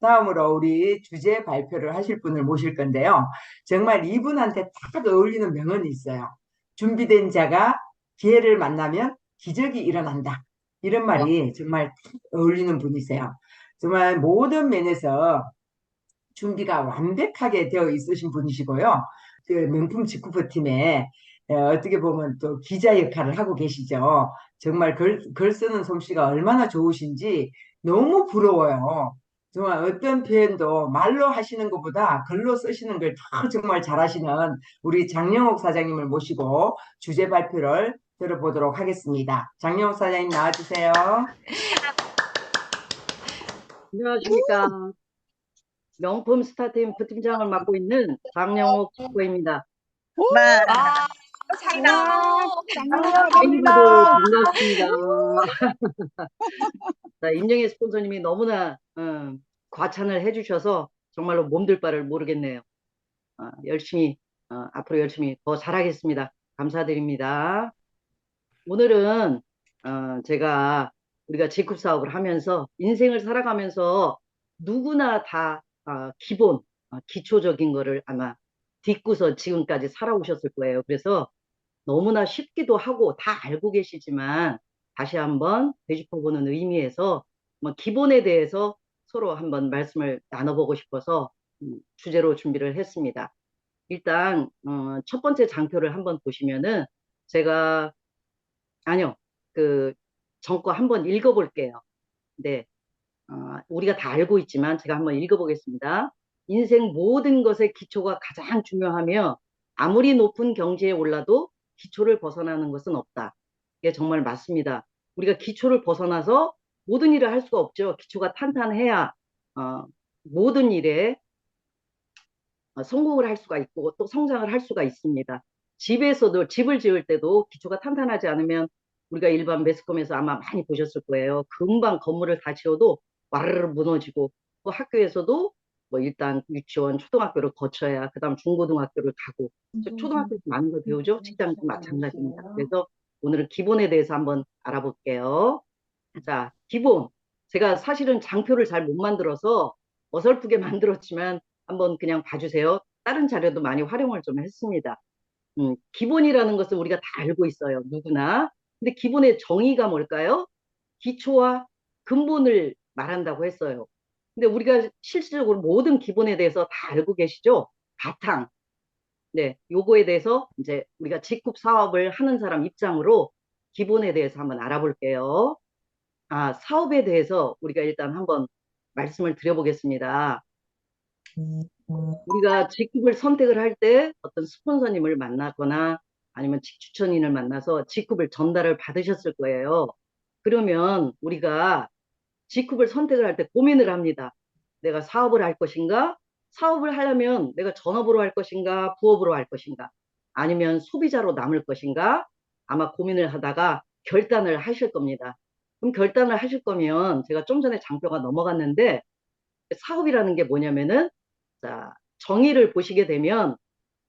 다음으로 우리 주제 발표를 하실 분을 모실 건데요. 정말 이분한테 딱 어울리는 명언이 있어요. 준비된 자가 기회를 만나면 기적이 일어난다. 이런 말이 정말 딱 어울리는 분이세요. 정말 모든 면에서 준비가 완벽하게 되어 있으신 분이시고요. 그 명품 직구부 팀에 어떻게 보면 또 기자 역할을 하고 계시죠. 정말 글 쓰는 솜씨가 얼마나 좋으신지 너무 부러워요. 정말 어떤 표현도 말로 하시는 것보다 글로 쓰시는 걸 더 정말 잘하시는 우리 장영옥 사장님을 모시고 주제 발표를 들어보도록 하겠습니다. 장영옥 사장님 나와주세요. 안녕하십니까. 명품 스타팀 부팀장을 맡고 있는 장영옥 축구입니다. 아, 와, 장로. 괜히 봐도 장로입니다. 반갑습니다. 자, 임영애 스폰서님이 너무나 과찬을 해주셔서 정말로 몸둘 바를 모르겠네요. 열심히 앞으로 열심히 더 잘하겠습니다. 감사드립니다. 오늘은 제가 우리가 직급 사업을 하면서 인생을 살아가면서 누구나 다 기본 기초적인 거를 아마 딛고서 지금까지 살아오셨을 거예요. 그래서 너무나 쉽기도 하고 다 알고 계시지만 다시 한번 되짚어보는 의미에서 뭐 기본에 대해서 서로 한번 말씀을 나눠보고 싶어서 주제로 준비를 했습니다. 일단 첫 번째 장표를 한번 보시면은 제가 아니요 그 전거 한번 읽어볼게요. 네, 우리가 다 알고 있지만 제가 한번 읽어보겠습니다. 인생 모든 것의 기초가 가장 중요하며 아무리 높은 경지에 올라도 기초를 벗어나는 것은 없다. 이게 정말 맞습니다. 우리가 기초를 벗어나서 모든 일을 할 수가 없죠. 기초가 탄탄해야 모든 일에 성공을 할 수가 있고 또 성장을 할 수가 있습니다. 집에서도 집을 지을 때도 기초가 탄탄하지 않으면 우리가 일반 매스컴에서 아마 많이 보셨을 거예요. 금방 건물을 다 지어도 와르르 무너지고 또 학교에서도 뭐 일단 유치원, 초등학교를 거쳐야 그다음 중고등학교를 가고 초등학교에서 많은 걸 배우죠. 직장도 마찬가지입니다. 그래서 오늘은 기본에 대해서 한번 알아볼게요. 자, 기본. 제가 사실은 장표를 잘 못 만들어서 어설프게 만들었지만 한번 그냥 봐주세요. 다른 자료도 많이 활용을 좀 했습니다. 기본이라는 것을 우리가 다 알고 있어요. 누구나. 근데 기본의 정의가 뭘까요? 기초와 근본을 말한다고 했어요. 근데 우리가 실질적으로 모든 기본에 대해서 다 알고 계시죠? 바탕. 네, 요거에 대해서 이제 우리가 직급 사업을 하는 사람 입장으로 기본에 대해서 한번 알아볼게요. 사업에 대해서 우리가 일단 한번 말씀을 드려보겠습니다. 우리가 직급을 선택을 할 때 어떤 스폰서님을 만나거나 아니면 직추천인을 만나서 직급을 전달을 받으셨을 거예요. 그러면 우리가 직급을 선택을 할 때 고민을 합니다. 내가 사업을 할 것인가? 사업을 하려면 내가 전업으로 할 것인가? 부업으로 할 것인가? 아니면 소비자로 남을 것인가? 아마 고민을 하다가 결단을 하실 겁니다. 그럼 결단을 하실 거면 제가 좀 전에 장표가 넘어갔는데 사업이라는 게 뭐냐면은 자, 정의를 보시게 되면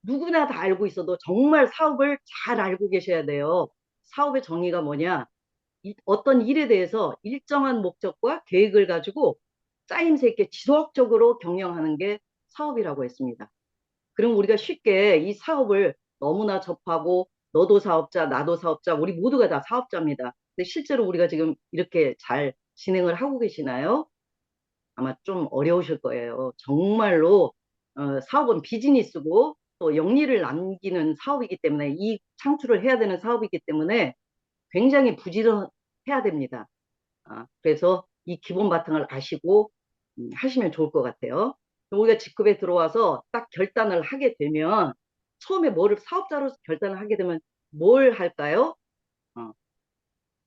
누구나 다 알고 있어도 정말 사업을 잘 알고 계셔야 돼요. 사업의 정의가 뭐냐? 어떤 일에 대해서 일정한 목적과 계획을 가지고 짜임새 있게 지속적으로 경영하는 게 사업이라고 했습니다. 그럼 우리가 쉽게 이 사업을 너무나 접하고 너도 사업자, 나도 사업자, 우리 모두가 다 사업자입니다. 근데 실제로 우리가 지금 이렇게 잘 진행을 하고 계시나요? 아마 좀 어려우실 거예요. 정말로 사업은 비즈니스고 또 영리를 남기는 사업이기 때문에 이 창출을 해야 되는 사업이기 때문에 굉장히 부지런해야 됩니다. 그래서 이 기본 바탕을 아시고 하시면 좋을 것 같아요. 우리가 직급에 들어와서 딱 결단을 하게 되면 처음에 뭐를 사업자로 결단을 하게 되면 뭘 할까요?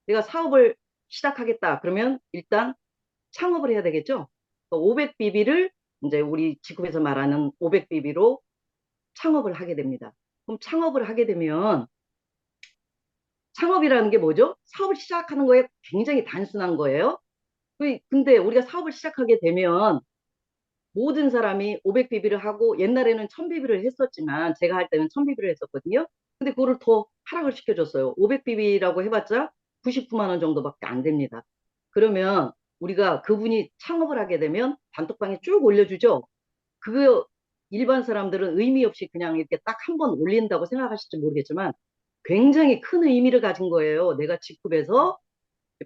내가 사업을 시작하겠다. 그러면 일단 창업을 해야 되겠죠? 500BB를 이제 우리 직급에서 말하는 500BB로 창업을 하게 됩니다. 그럼 창업을 하게 되면 창업이라는 게 뭐죠? 사업을 시작하는 거에 굉장히 단순한 거예요. 근데 우리가 사업을 시작하게 되면 모든 사람이 500BB를 하고 옛날에는 1000BB를 했었지만 제가 할 때는 1000BB를 했었거든요. 근데 그거를 더 하락을 시켜줬어요. 500BB라고 해봤자 99만 원 정도밖에 안 됩니다. 그러면 우리가 그분이 창업을 하게 되면 단톡방에 쭉 올려주죠. 그거 일반 사람들은 의미 없이 그냥 이렇게 딱 한 번 올린다고 생각하실지 모르겠지만 굉장히 큰 의미를 가진 거예요. 내가 직급에서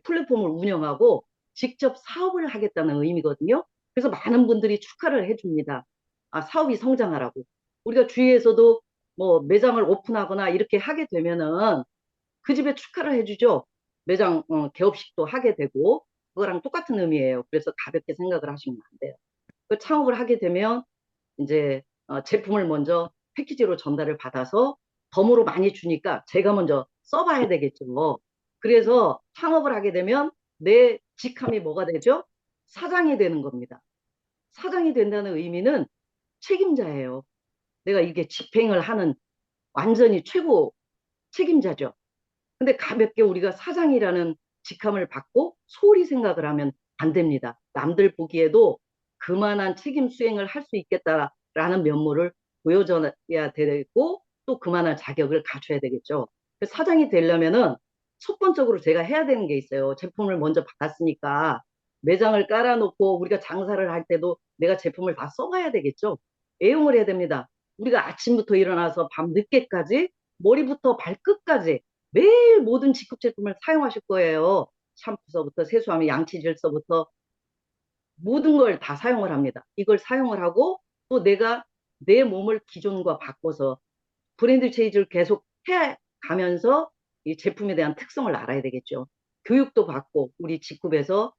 플랫폼을 운영하고 직접 사업을 하겠다는 의미거든요. 그래서 많은 분들이 축하를 해줍니다. 아, 사업이 성장하라고. 우리가 주위에서도 뭐 매장을 오픈하거나 이렇게 하게 되면은 그 집에 축하를 해주죠. 매장 개업식도 하게 되고 그거랑 똑같은 의미예요. 그래서 가볍게 생각을 하시면 안 돼요. 그 창업을 하게 되면 이제 제품을 먼저 패키지로 전달을 받아서 덤으로 많이 주니까 제가 먼저 써봐야 되겠죠. 그래서 창업을 하게 되면 내 직함이 뭐가 되죠? 사장이 되는 겁니다. 사장이 된다는 의미는 책임자예요. 내가 이게 집행을 하는 완전히 최고 책임자죠. 근데 가볍게 우리가 사장이라는 직함을 받고 소홀히 생각을 하면 안 됩니다. 남들 보기에도 그만한 책임 수행을 할 수 있겠다라는 면모를 보여줘야 되고 또 그만한 자격을 갖춰야 되겠죠. 사장이 되려면은 첫 번째로 제가 해야 되는 게 있어요. 제품을 먼저 받았으니까 매장을 깔아놓고 우리가 장사를 할 때도 내가 제품을 다 써봐야 되겠죠. 애용을 해야 됩니다. 우리가 아침부터 일어나서 밤 늦게까지 머리부터 발끝까지 매일 모든 직급 제품을 사용하실 거예요. 샴푸서부터 세수하면 양치질서부터 모든 걸 다 사용을 합니다. 이걸 사용을 하고 또 내가 내 몸을 기존과 바꿔서 브랜드 체인지를 계속 해 가면서 이 제품에 대한 특성을 알아야 되겠죠. 교육도 받고 우리 직급에서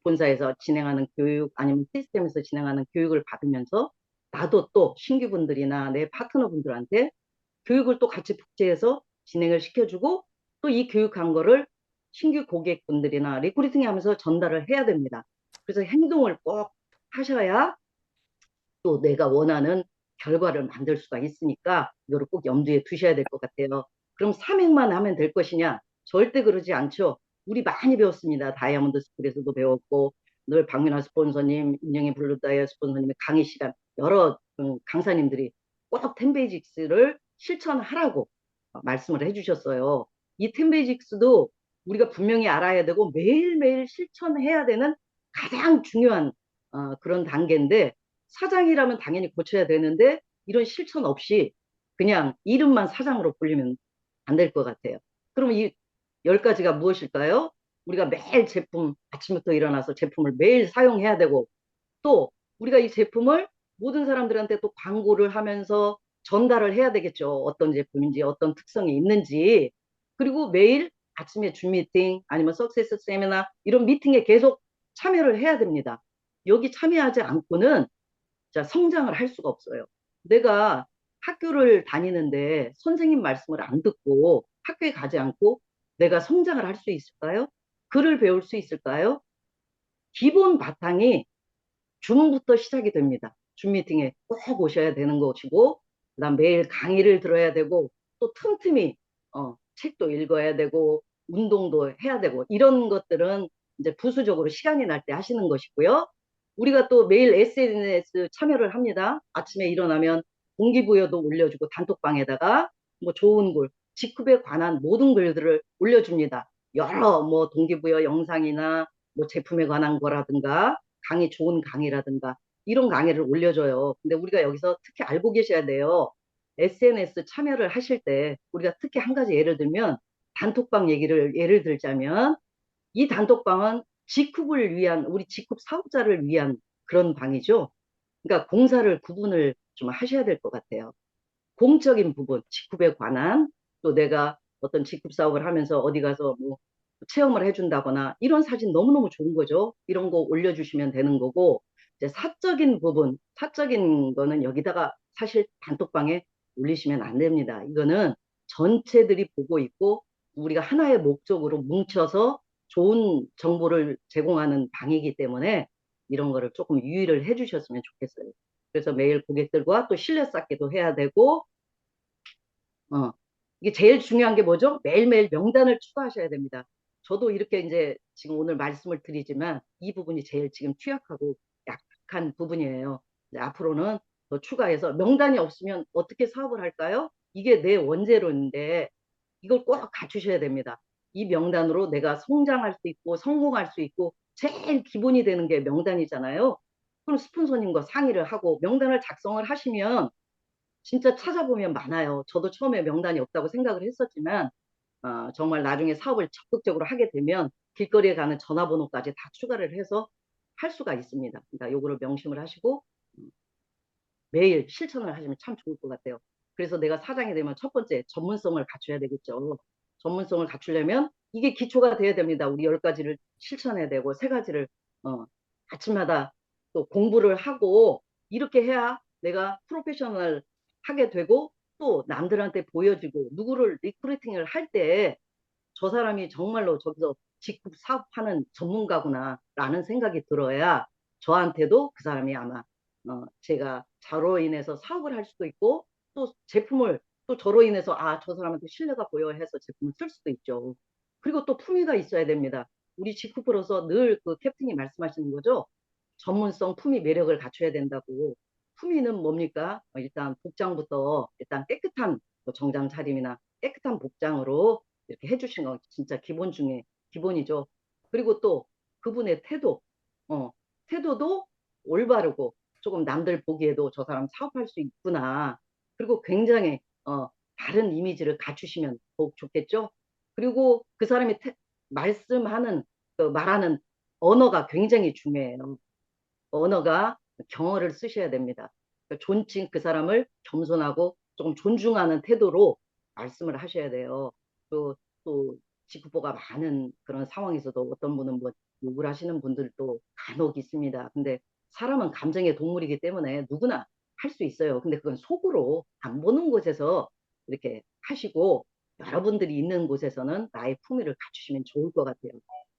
본사에서 진행하는 교육 아니면 시스템에서 진행하는 교육을 받으면서 나도 또 신규분들이나 내 파트너분들한테 교육을 또 같이 복제해서 진행을 시켜주고 또 이 교육한 거를 신규 고객분들이나 리크루팅 하면서 전달을 해야 됩니다. 그래서 행동을 꼭 하셔야 또 내가 원하는 결과를 만들 수가 있으니까 이거를 꼭 염두에 두셔야 될 것 같아요. 그럼 3행만 하면 될 것이냐? 절대 그러지 않죠. 우리 많이 배웠습니다. 다이아몬드 스쿨에서도 배웠고 늘 박민아 스폰서님, 윤영희 블루다이아 스폰서님의 강의 시간 여러 강사님들이 꼭 텐베이직스를 실천하라고 말씀을 해주셨어요. 이 텐베이직스도 우리가 분명히 알아야 되고 매일매일 실천해야 되는 가장 중요한 그런 단계인데 사장이라면 당연히 고쳐야 되는데 이런 실천 없이 그냥 이름만 사장으로 불리면 안 될 것 같아요. 그럼 이 10가지가 무엇일까요? 우리가 매일 제품 아침부터 일어나서 제품을 매일 사용해야 되고 또 우리가 이 제품을 모든 사람들한테 또 광고를 하면서 전달을 해야 되겠죠. 어떤 제품인지 어떤 특성이 있는지 그리고 매일 아침에 줌 미팅 아니면 석세스 세미나 이런 미팅에 계속 참여를 해야 됩니다. 여기 참여하지 않고는 자, 성장을 할 수가 없어요. 내가 학교를 다니는데 선생님 말씀을 안 듣고 학교에 가지 않고 내가 성장을 할 수 있을까요? 글을 배울 수 있을까요? 기본 바탕이 줌부터 시작이 됩니다. 줌 미팅에 꼭 오셔야 되는 것이고, 그다음 매일 강의를 들어야 되고, 또 틈틈이 책도 읽어야 되고, 운동도 해야 되고, 이런 것들은 이제 부수적으로 시간이 날 때 하시는 것이고요. 우리가 또 매일 SNS 참여를 합니다. 아침에 일어나면 동기부여도 올려주고 단톡방에다가 뭐 좋은 글, 직급에 관한 모든 글들을 올려줍니다. 여러 뭐 동기부여 영상이나 뭐 제품에 관한 거라든가 강의 좋은 강의라든가 이런 강의를 올려줘요. 근데 우리가 여기서 특히 알고 계셔야 돼요. SNS 참여를 하실 때 우리가 특히 한 가지 예를 들면 단톡방 얘기를 예를 들자면 이 단톡방은 직급을 위한 우리 직급 사업자를 위한 그런 방이죠. 그러니까 공사를 구분을 좀 하셔야 될 것 같아요. 공적인 부분, 직급에 관한 또 내가 어떤 직급 사업을 하면서 어디 가서 뭐 체험을 해준다거나 이런 사진 너무너무 좋은 거죠. 이런 거 올려주시면 되는 거고 이제 사적인 부분, 사적인 거는 여기다가 사실 단톡방에 올리시면 안 됩니다. 이거는 전체들이 보고 있고 우리가 하나의 목적으로 뭉쳐서 좋은 정보를 제공하는 방이기 때문에 이런 거를 조금 유의를 해주셨으면 좋겠어요. 그래서 매일 고객들과 또 신뢰 쌓기도 해야 되고, 어, 이게 제일 중요한 게 뭐죠? 매일매일 명단을 추가하셔야 됩니다. 저도 이렇게 이제 지금 오늘 말씀을 드리지만 이 부분이 제일 지금 취약하고 약한 부분이에요. 이제 앞으로는 더 추가해서 명단이 없으면 어떻게 사업을 할까요? 이게 내 원재료인데 이걸 꼭 갖추셔야 됩니다. 이 명단으로 내가 성장할 수 있고 성공할 수 있고 제일 기본이 되는 게 명단이잖아요. 그럼 스폰서님과 상의를 하고 명단을 작성을 하시면 진짜 찾아보면 많아요. 저도 처음에 명단이 없다고 생각을 했었지만 정말 나중에 사업을 적극적으로 하게 되면 길거리에 가는 전화번호까지 다 추가를 해서 할 수가 있습니다. 그러니까 요거를 명심을 하시고 매일 실천을 하시면 참 좋을 것 같아요. 그래서 내가 사장이 되면 첫 번째 전문성을 갖춰야 되겠죠. 전문성을 갖추려면 이게 기초가 돼야 됩니다. 우리 10가지를 실천해야 되고 3가지를 아침마다 또 공부를 하고 이렇게 해야 내가 프로페셔널 하게 되고 또 남들한테 보여지고 누구를 리크루팅을 할 때 저 사람이 정말로 저기서 직급 사업하는 전문가구나 라는 생각이 들어야 저한테도 그 사람이 아마 제가 저로 인해서 사업을 할 수도 있고 또 제품을 또 저로 인해서 저 사람한테 신뢰가 보여 해서 제품을 쓸 수도 있죠. 그리고 또 품위가 있어야 됩니다. 우리 직후프로서 늘 그 캡틴이 말씀하시는 거죠. 전문성, 품위, 매력을 갖춰야 된다고. 품위는 뭡니까? 일단 복장부터 일단 깨끗한 뭐 정장 차림이나 깨끗한 복장으로 이렇게 해주신 건 진짜 기본 중에 기본이죠. 그리고 또 그분의 태도, 어, 태도도 올바르고 조금 남들 보기에도 저 사람 사업할 수 있구나. 그리고 굉장히 다른 이미지를 갖추시면 더욱 좋겠죠. 그리고 그 사람이 말씀하는 그 말하는 언어가 굉장히 중요해요. 언어가 경어를 쓰셔야 됩니다. 그러니까 존칭 그 사람을 겸손하고 조금 존중하는 태도로 말씀을 하셔야 돼요. 또 직급보가 많은 그런 상황에서도 어떤 분은 뭐 욕을 하시는 분들도 간혹 있습니다. 근데 사람은 감정의 동물이기 때문에 누구나 할 수 있어요. 근데 그건 속으로 안 보는 곳에서 이렇게 하시고 여러분들이 있는 곳에서는 나의 품위를 갖추시면 좋을 것 같아요.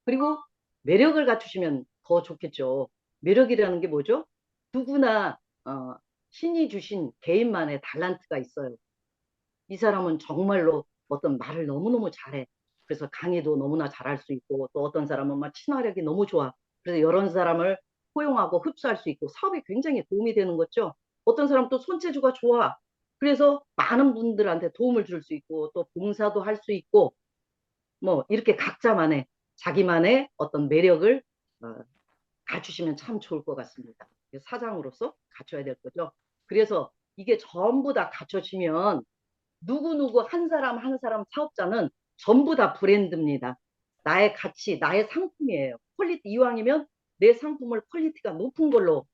그리고 매력을 갖추시면 더 좋겠죠. 매력이라는 게 뭐죠? 누구나 신이 주신 개인만의 달란트가 있어요. 이 사람은 정말로 어떤 말을 너무너무 잘해. 그래서 강의도 너무나 잘할 수 있고 또 어떤 사람은 막 친화력이 너무 좋아. 그래서 여러 사람을 포용하고 흡수할 수 있고 사업에 굉장히 도움이 되는 거죠. 어떤 사람 또 손재주가 좋아. 그래서 많은 분들한테 도움을 줄 수 있고 또 봉사도 할 수 있고 뭐 이렇게 각자만의 자기만의 어떤 매력을 어, 갖추시면 참 좋을 것 같습니다. 사장으로서 갖춰야 될 거죠. 그래서 이게 전부 다 갖춰지면 누구누구 한 사람 한 사람 사업자는 전부 다 브랜드입니다. 나의 가치, 나의 상품이에요. 퀄리티 이왕이면 내 상품을 퀄리티가 높은 걸로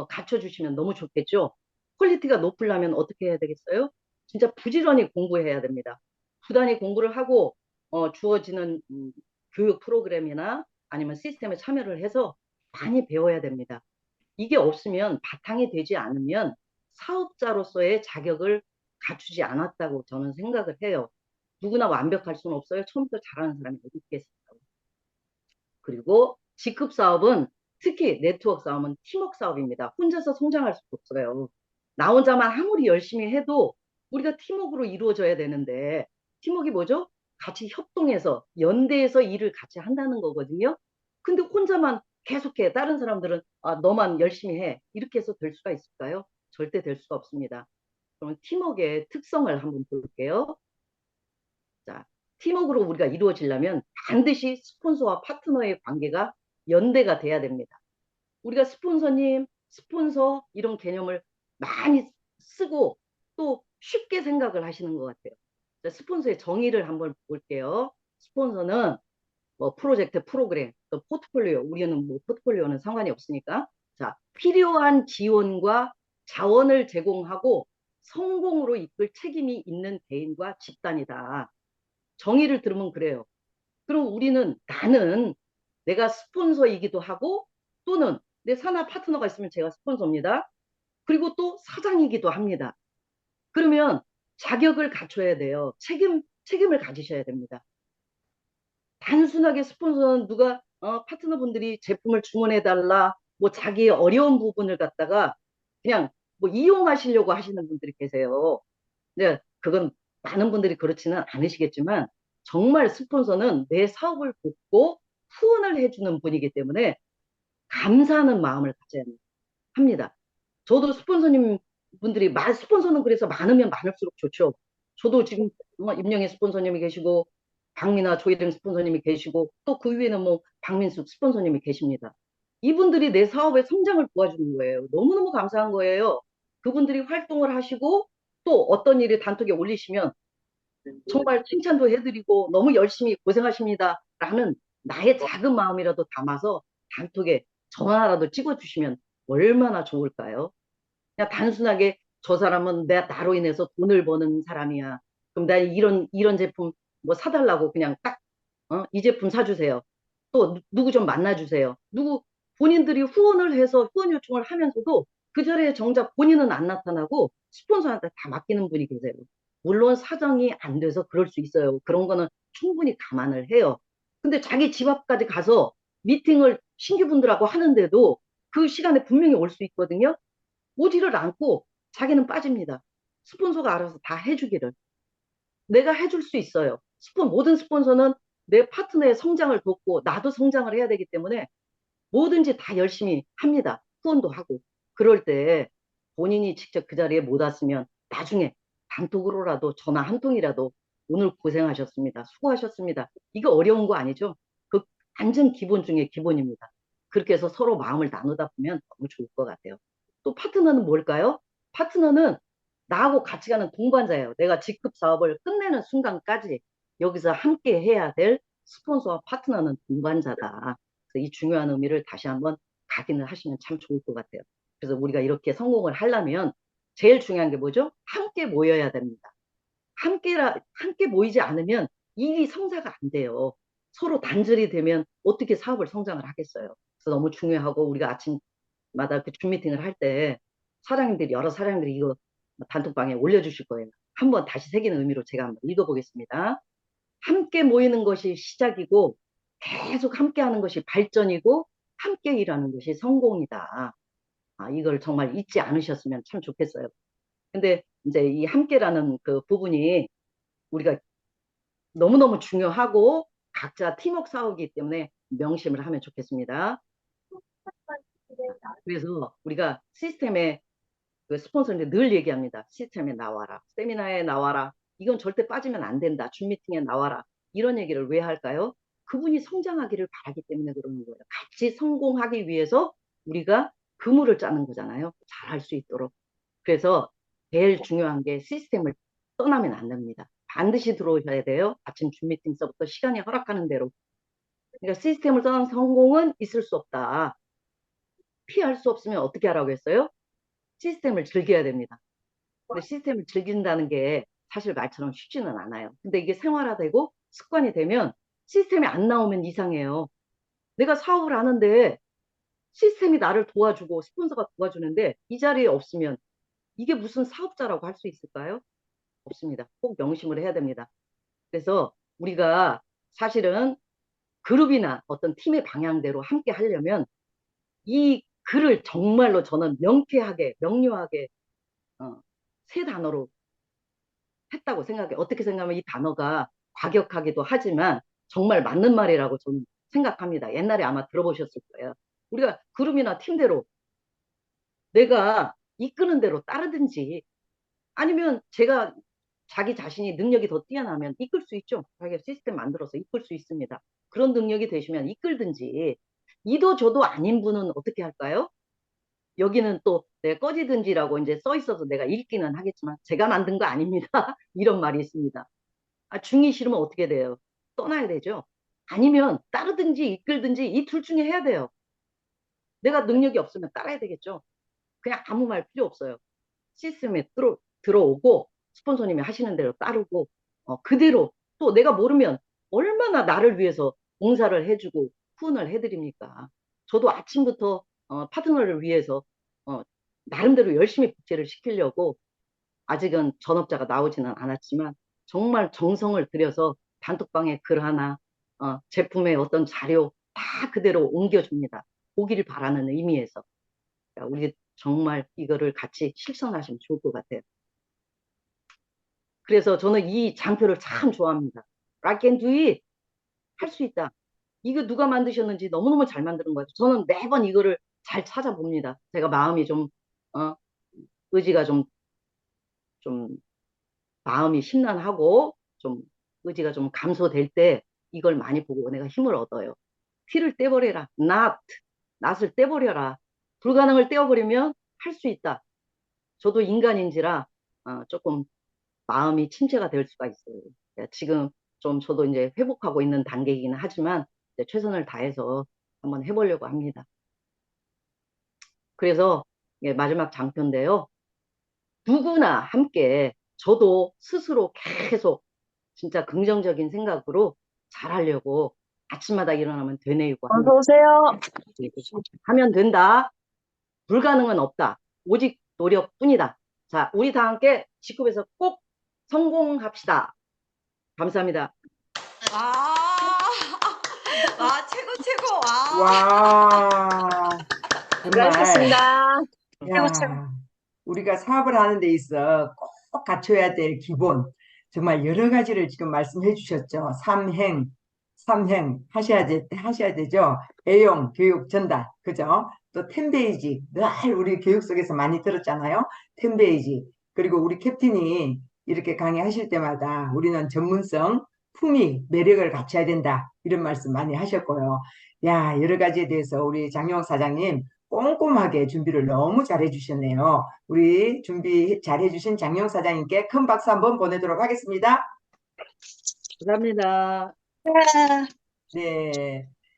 갖춰주시면 너무 좋겠죠. 퀄리티가 높으려면 어떻게 해야 되겠어요? 진짜 부지런히 공부해야 됩니다. 부단히 공부를 하고 주어지는 교육 프로그램이나 아니면 시스템에 참여를 해서 많이 배워야 됩니다. 이게 없으면 바탕이 되지 않으면 사업자로서의 자격을 갖추지 않았다고 저는 생각을 해요. 누구나 완벽할 수는 없어요. 처음부터 잘하는 사람이 어디 있겠어요. 그리고 직급 사업은 특히 네트워크 사업은 팀워크 사업입니다. 혼자서 성장할 수 없어요. 나 혼자만 아무리 열심히 해도 우리가 팀워크로 이루어져야 되는데 팀워크가 뭐죠? 같이 협동해서 연대해서 일을 같이 한다는 거거든요. 근데 혼자만 계속해. 다른 사람들은 너만 열심히 해. 이렇게 해서 될 수가 있을까요? 절대 될 수가 없습니다. 그럼 팀워크의 특성을 한번 볼게요. 자, 팀워크로 우리가 이루어지려면 반드시 스폰서와 파트너의 관계가 연대가 돼야 됩니다. 우리가 스폰서님, 스폰서 이런 개념을 많이 쓰고 또 쉽게 생각을 하시는 것 같아요. 자, 스폰서의 정의를 한번 볼게요. 스폰서는 뭐 프로젝트, 프로그램, 또 포트폴리오, 우리는 뭐 포트폴리오는 상관이 없으니까 자, 필요한 지원과 자원을 제공하고 성공으로 이끌 책임이 있는 개인과 집단이다. 정의를 들으면 그래요. 그럼 우리는 나는 내가 스폰서이기도 하고 또는 내 산하 파트너가 있으면 제가 스폰서입니다. 그리고 또 사장이기도 합니다. 그러면 자격을 갖춰야 돼요. 책임을 가지셔야 됩니다. 단순하게 스폰서는 누가 파트너분들이 제품을 주문해달라 뭐 자기의 어려운 부분을 갖다가 그냥 뭐 이용하시려고 하시는 분들이 계세요. 네, 그건 많은 분들이 그렇지는 않으시겠지만 정말 스폰서는 내 사업을 돕고 후원을 해주는 분이기 때문에 감사하는 마음을 가져야 합니다. 저도 스폰서님 분들이 스폰서는 그래서 많으면 많을수록 좋죠. 저도 지금 임영애 스폰서님이 계시고 박미나 조일행 스폰서님이 계시고 또 그 위에는 뭐 박민숙 스폰서님이 계십니다. 이분들이 내 사업의 성장을 도와주는 거예요. 너무너무 감사한 거예요. 그분들이 활동을 하시고 또 어떤 일을 단톡에 올리시면 정말 칭찬도 해드리고 너무 열심히 고생하십니다. 라는 나의 작은 마음이라도 담아서 단톡에 전화라도 찍어주시면 얼마나 좋을까요? 그냥 단순하게 저 사람은 나로 인해서 돈을 버는 사람이야. 그럼 나 이런 제품 뭐 사달라고 그냥 딱, 이 제품 사주세요. 또 누구 좀 만나주세요. 누구 본인들이 후원을 해서 후원 요청을 하면서도 그 자리에 정작 본인은 안 나타나고 스폰서한테 다 맡기는 분이 계세요. 물론 사정이 안 돼서 그럴 수 있어요. 그런 거는 충분히 감안을 해요. 근데 자기 집 앞까지 가서 미팅을 신규분들하고 하는데도 그 시간에 분명히 올 수 있거든요. 오지를 않고 자기는 빠집니다. 스폰서가 알아서 다 해주기를. 내가 해줄 수 있어요. 모든 스폰서는 내 파트너의 성장을 돕고 나도 성장을 해야 되기 때문에 뭐든지 다 열심히 합니다. 후원도 하고. 그럴 때 본인이 직접 그 자리에 못 왔으면 나중에 단톡으로라도 전화 한 통이라도 오늘 고생하셨습니다. 수고하셨습니다. 이거 어려운 거 아니죠? 그 완전 기본 중에 기본입니다. 그렇게 해서 서로 마음을 나누다 보면 너무 좋을 것 같아요. 또 파트너는 뭘까요? 파트너는 나하고 같이 가는 동반자예요. 내가 직급 사업을 끝내는 순간까지 여기서 함께 해야 될 스폰서와 파트너는 동반자다. 그래서 이 중요한 의미를 다시 한번 각인을 하시면 참 좋을 것 같아요. 그래서 우리가 이렇게 성공을 하려면 제일 중요한 게 뭐죠? 함께 모여야 됩니다. 함께 모이지 않으면 일이 성사가 안 돼요. 서로 단절이 되면 어떻게 사업을 성장을 하겠어요. 그래서 너무 중요하고 우리가 아침마다 그 줌 미팅을 할 때 여러 사장님들이 이거 단톡방에 올려주실 거예요. 한번 다시 새기는 의미로 제가 한번 읽어보겠습니다. 함께 모이는 것이 시작이고 계속 함께 하는 것이 발전이고 함께 일하는 것이 성공이다. 이걸 정말 잊지 않으셨으면 참 좋겠어요. 근데 이제 이 함께라는 그 부분이 우리가 너무너무 중요하고 각자 팀워크 싸우기 때문에 명심을 하면 좋겠습니다. 그래서 우리가 시스템에 그 스폰서인데 늘 얘기합니다. 시스템에 나와라. 세미나에 나와라. 이건 절대 빠지면 안 된다. 줌 미팅에 나와라. 이런 얘기를 왜 할까요? 그분이 성장하기를 바라기 때문에 그러는 거예요. 같이 성공하기 위해서 우리가 그물을 짜는 거잖아요. 잘할 수 있도록. 그래서 제일 중요한 게 시스템을 떠나면 안 됩니다. 반드시 들어오셔야 돼요. 아침 줌 미팅서부터 시간이 허락하는 대로. 그러니까 시스템을 떠난 성공은 있을 수 없다. 피할 수 없으면 어떻게 하라고 했어요? 시스템을 즐겨야 됩니다. 근데 시스템을 즐긴다는 게 사실 말처럼 쉽지는 않아요. 근데 이게 생활화되고 습관이 되면 시스템이 안 나오면 이상해요. 내가 사업을 하는데 시스템이 나를 도와주고 스폰서가 도와주는데 이 자리에 없으면 이게 무슨 사업자라고 할 수 있을까요? 없습니다. 꼭 명심을 해야 됩니다. 그래서 우리가 사실은 그룹이나 어떤 팀의 방향대로 함께 하려면 이 글을 정말로 저는 명쾌하게, 명료하게 세 단어로 했다고 생각해. 어떻게 생각하면 이 단어가 과격하기도 하지만 정말 맞는 말이라고 저는 생각합니다. 옛날에 아마 들어보셨을 거예요. 우리가 그룹이나 팀대로 내가 이끄는 대로 따르든지 아니면 제가 자기 자신이 능력이 더 뛰어나면 이끌 수 있죠. 자기가 시스템 만들어서 이끌 수 있습니다. 그런 능력이 되시면 이끌든지 이도 저도 아닌 분은 어떻게 할까요? 여기는 또 내가 꺼지든지라고 이제 써 있어서 내가 읽기는 하겠지만 제가 만든 거 아닙니다. 이런 말이 있습니다. 중이 싫으면 어떻게 돼요? 떠나야 되죠. 아니면 따르든지 이끌든지 이 둘 중에 해야 돼요. 내가 능력이 없으면 따라야 되겠죠. 그냥 아무 말 필요 없어요. 시스템에 들어오고 스폰서님이 하시는 대로 따르고 그대로 또 내가 모르면 얼마나 나를 위해서 봉사를 해주고 후원을 해드립니까? 저도 아침부터 파트너를 위해서 어, 나름대로 열심히 복제를 시키려고 아직은 전업자가 나오지는 않았지만 정말 정성을 들여서 단톡방에 글 하나, 제품의 어떤 자료 다 그대로 옮겨줍니다. 보기를 바라는 의미에서. 그러니까 우리 정말 이거를 같이 실천하시면 좋을 것 같아요. 그래서 저는 이 장표를 참 좋아합니다. I can do it. 할 수 있다. 이거 누가 만드셨는지 너무너무 잘 만드는 거예요. 저는 매번 이거를 잘 찾아봅니다. 제가 마음이 좀, 어, 의지가 좀 마음이 심란하고 좀 의지가 좀 감소될 때 이걸 많이 보고 내가 힘을 얻어요. 피를 떼버려라. 낫을 떼버려라. 불가능을 떼어버리면 할 수 있다. 저도 인간인지라 조금 마음이 침체가 될 수가 있어요. 지금 좀 저도 이제 회복하고 있는 단계이기는 하지만 이제 최선을 다해서 한번 해보려고 합니다. 그래서 이게 마지막 장표인데요. 누구나 함께 저도 스스로 계속 진짜 긍정적인 생각으로 잘하려고 아침마다 일어나면 되뇌이고 합니다. 어서 오세요. 하면 된다. 불가능은 없다. 오직 노력뿐이다. 자, 우리 다 함께 직급에서 꼭 성공합시다. 감사합니다. 와, 와, 최고, 최고, 와. 와, 정말. 수고하셨습니다. 야, 우리가 사업을 하는 데 있어 꼭 갖춰야 될 기본, 정말 여러 가지를 지금 말씀해 주셨죠. 삼행 하셔야 되죠. 애용, 교육, 전달, 그죠? 또 10베이지, 늘 우리 교육 속에서 많이 들었잖아요. 10베이지. 그리고 우리 캡틴이 이렇게 강의하실 때마다 우리는 전문성, 품위, 매력을 갖춰야 된다. 이런 말씀 많이 하셨고요. 야, 여러 가지에 대해서 우리 장영 사장님 꼼꼼하게 준비를 너무 잘해 주셨네요. 우리 준비 잘해 주신 장영 사장님께 큰 박수 한번 보내도록 하겠습니다. 감사합니다. 네.